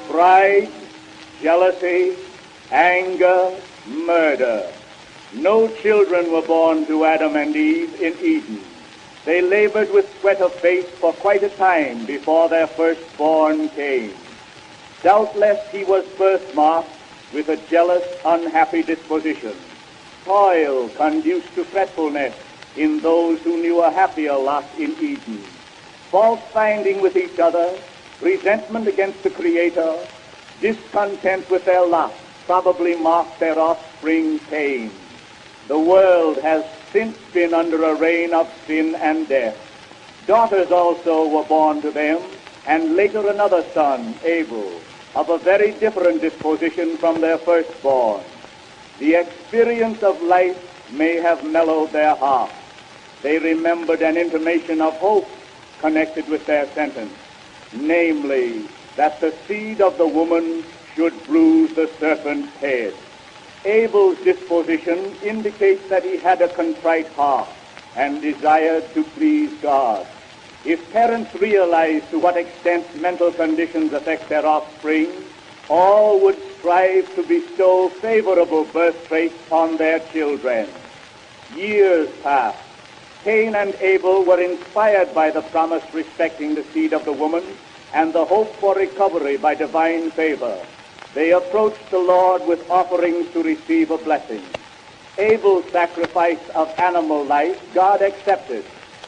pride, jealousy, anger, murder. No children were born to Adam and Eve in Eden. They labored with sweat of face for quite a time before their firstborn came. Doubtless he was birthmarked with a jealous, unhappy disposition. Toil conduced to fretfulness in those who knew a happier lot in Eden. Fault finding with each other, resentment against the Creator, discontent with their lot probably marked their offspring's pain. The world has since been under a reign of sin and death. Daughters also were born to them, and later another son, Abel, of a very different disposition from their firstborn. The experience of life may have mellowed their hearts. They remembered an intimation of hope connected with their sentence, namely, that the seed of the woman should bruise the serpent's head. Abel's disposition indicates that he had a contrite heart and desired to please God. If parents realized to what extent mental conditions affect their offspring, all would strive to bestow favorable birth traits on their children. Years passed. Cain and Abel were inspired by the promise respecting the seed of the woman and the hope for recovery by divine favor. They approached the Lord with offerings to receive a blessing. Abel's sacrifice of animal life God accepted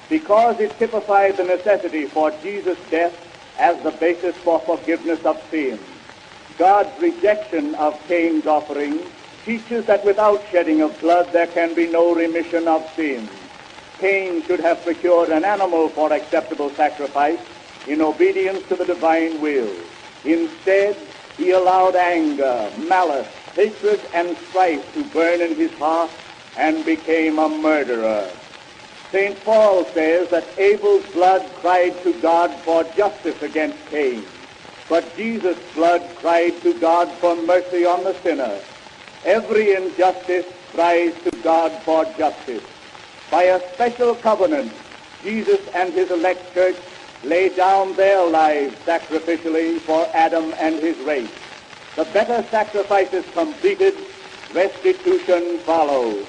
because it typified the necessity for Jesus' death as the basis for forgiveness of sin. God's rejection of Cain's offering teaches that without shedding of blood there can be no remission of sin. Cain should have procured an animal for acceptable sacrifice in obedience to the divine will. Instead, he allowed anger, malice, hatred, and strife to burn in his heart and became a murderer. St. Paul says that Abel's blood cried to God for justice against Cain, but Jesus' blood cried to God for mercy on the sinner. Every injustice cries to God for justice. By a special covenant, Jesus and his elect church lay down their lives sacrificially for Adam and his race. The better sacrifice is completed, restitution follows.